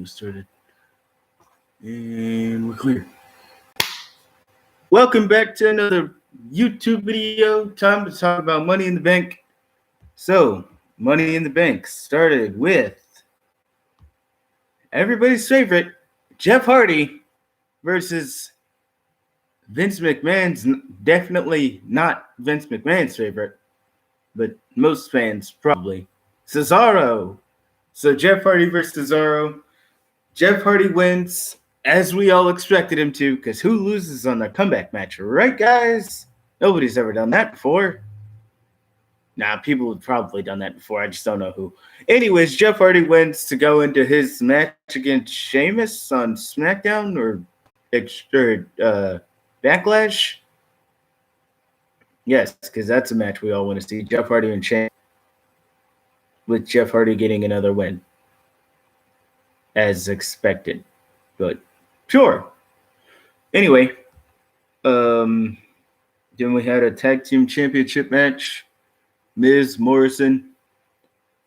Video started. And we're clear. Welcome back to another YouTube video. Time to talk about Money in the Bank. So, Money in the Bank started with everybody's favorite, Jeff Hardy versus Vince McMahon's, definitely not Vince McMahon's favorite, but most fans probably, Cesaro. So Jeff Hardy versus Cesaro. Jeff Hardy wins, as we all expected him to, because who loses on a comeback match, right, guys? Nobody's ever done that before. Nah, people have probably done that before. I just don't know who. Anyways, Jeff Hardy wins to go into his match against Sheamus on SmackDown or Backlash. Yes, because that's a match we all want to see. Jeff Hardy and Sheamus, with Jeff Hardy getting another win, as expected. But sure. Anyway, then we had a tag team championship match. Miz Morrison,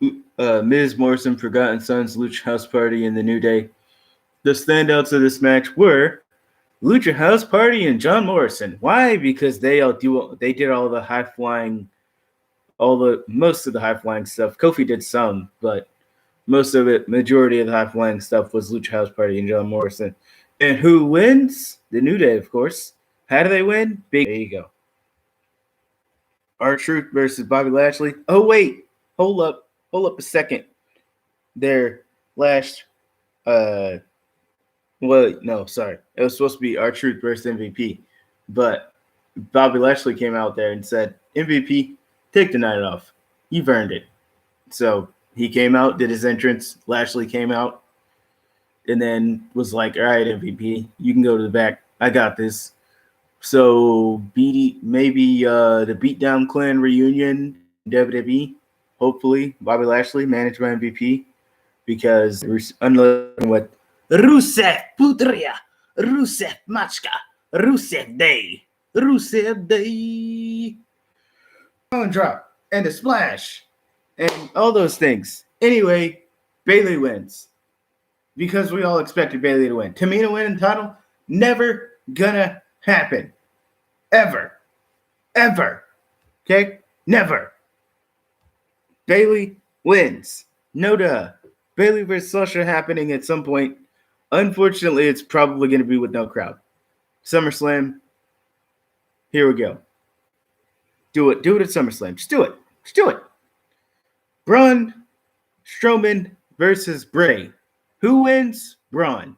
Forgotten Sons, Lucha House Party, and the New Day. The standouts of this match were Lucha House Party and John Morrison. Why? Because they did all the high flying, most of the high flying stuff. Kofi did some, but majority of the high flying stuff was Lucha House Party and John Morrison. And who wins? The New Day, of course. How do they win? There you go. R-Truth versus Bobby Lashley. Oh, wait. Hold up a second. Their last, sorry. It was supposed to be R-Truth versus MVP. But Bobby Lashley came out there and said, MVP, take the night off. You've earned it. So he came out, did his entrance. Lashley came out and then was like, all right, MVP, you can go to the back. I got this. So maybe the Beatdown Clan reunion, WWE, hopefully, Bobby Lashley managed by MVP, because unlike what Rusev Putria, Rusev Machka, Rusev Day, and drop, and a splash, and all those things. Anyway, Bayley wins, because we all expected Bayley to win. Tamina winning the title, never gonna happen. Ever. Okay? Never. Bayley wins. No duh. Bayley versus Sasha happening at some point. Unfortunately, it's probably going to be with no crowd. SummerSlam. Here we go. Do it. Do it at SummerSlam. Just do it. Braun Strowman versus Bray. Who wins? Braun.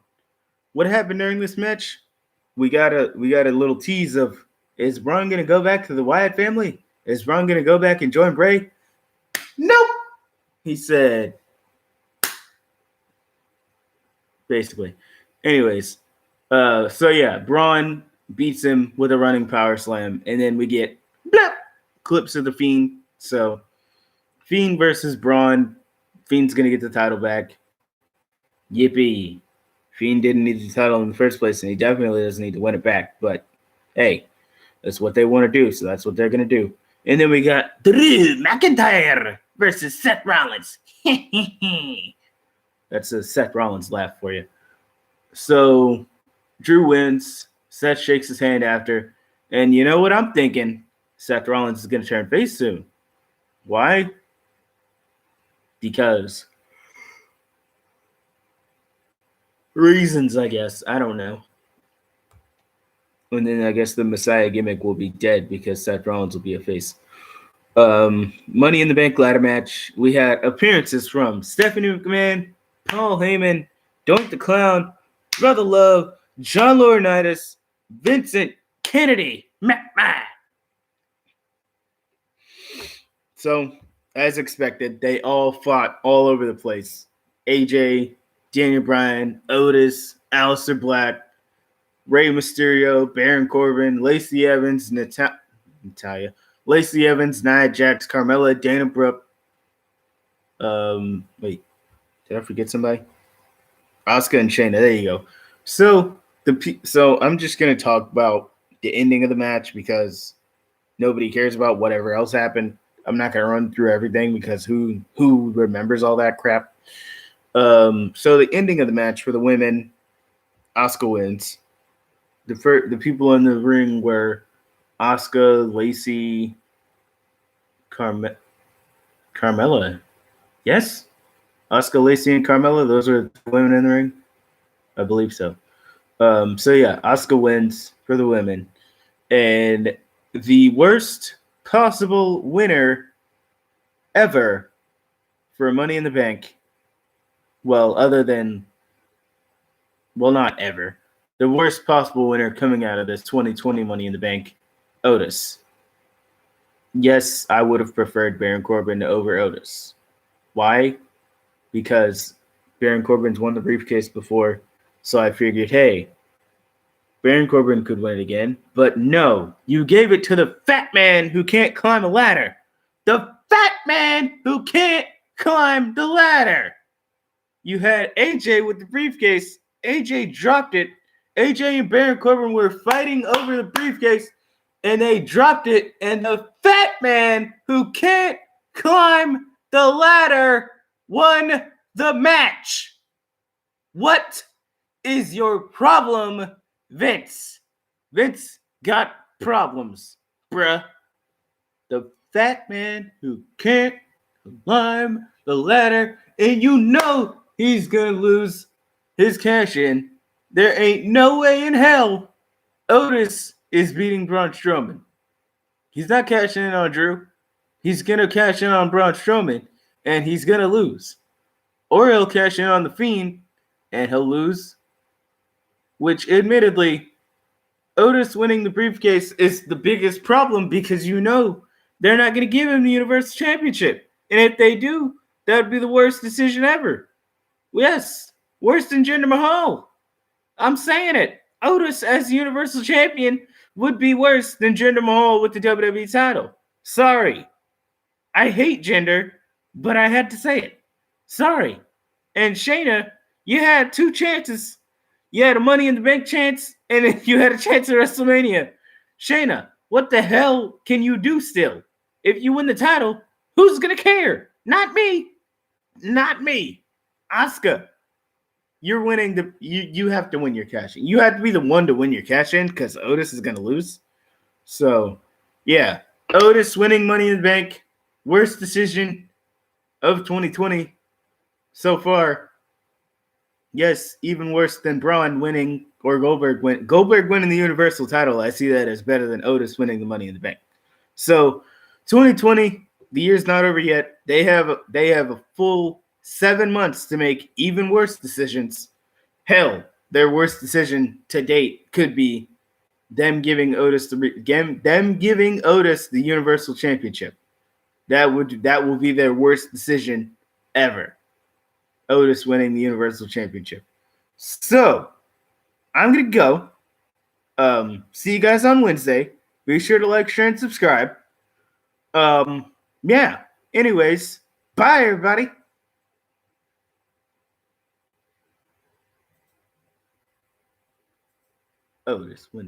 What happened during this match? We got a little tease of, is Braun going to go back to the Wyatt family? Is Braun going to go back and join Bray? Nope. He said, basically. Anyways, Braun beats him with a running power slam, and then we get clips of the Fiend. So, Fiend versus Braun. Fiend's going to get the title back. Yippee. Fiend didn't need the title in the first place, and he definitely doesn't need to win it back. But, hey, that's what they want to do, so that's what they're going to do. And then we got Drew McIntyre versus Seth Rollins. That's a Seth Rollins laugh for you. So, Drew wins. Seth shakes his hand after. And you know what I'm thinking? Seth Rollins is going to turn face soon. Why? Because reasons, I guess. I don't know. And then I guess the Messiah gimmick will be dead because Seth Rollins will be a face. Money in the Bank ladder match. We had appearances from Stephanie McMahon, Paul Heyman, Doink the Clown, Brother Love, John Laurinaitis, Vincent Kennedy McMahon. So, as expected, they all fought all over the place. AJ, Daniel Bryan, Otis, Aleister Black, Rey Mysterio, Baron Corbin, Lacey Evans, Natalya, Lacey Evans, Nia Jax, Carmella, Dana Brooke. Wait, did I forget somebody? Asuka and Shayna. There you go. So I'm just gonna talk about the ending of the match because nobody cares about whatever else happened. I'm not gonna run through everything because who remembers all that crap? So the ending of the match for the women, Asuka wins. The people in the ring were Asuka, Lacey, Carmella. Yes, Asuka, Lacey, and Carmella. Those are the women in the ring. I believe so. So yeah, Asuka wins for the women, and the worst possible winner ever for Money in the Bank. Well, not ever. The worst possible winner coming out of this 2020 Money in the Bank, Otis. Yes, I would have preferred Baron Corbin over Otis. Why? Because Baron Corbin's won the briefcase before, so I figured, hey, Baron Corbin could win it again. But no, you gave it to the fat man who can't climb a ladder. The fat man who can't climb the ladder. You had AJ with the briefcase. AJ dropped it. AJ and Baron Corbin were fighting over the briefcase, and they dropped it. And the fat man who can't climb the ladder won the match. What is your problem, Vince? Vince got problems, bruh. The fat man who can't climb the ladder, and you know he's gonna lose his cash in. There ain't no way in hell Otis is beating Braun Strowman. He's not cashing in on Drew. He's gonna cash in on Braun Strowman, and he's gonna lose. Or he'll cash in on The Fiend, and he'll lose. Which, admittedly, Otis winning the briefcase is the biggest problem because you know they're not going to give him the Universal Championship. And if they do, that would be the worst decision ever. Yes, worse than Jinder Mahal. I'm saying it. Otis as the Universal Champion would be worse than Jinder Mahal with the WWE title. Sorry. I hate Jinder, but I had to say it. Sorry. And Shayna, you had two chances. You had a Money in the Bank chance, and then you had a chance at WrestleMania. Shayna, what the hell can you do still? If you win the title, who's going to care? Not me. Not me. Asuka, you're winning the... You have to win your cash in. You have to be the one to win your cash in because Otis is going to lose. So, yeah. Otis winning Money in the Bank. Worst decision of 2020 so far. Yes, even worse than Braun winning or Goldberg winning the Universal title. I see that as better than Otis winning the Money in the Bank. So, 2020, the year's not over yet. They have a full 7 months to make even worse decisions. Hell, their worst decision to date could be them giving Otis the Universal Championship. That will be their worst decision ever. Otis winning the Universal Championship. So, I'm going to go. See you guys on Wednesday. Be sure to like, share, and subscribe. Yeah. Anyways, bye, everybody. Otis winning.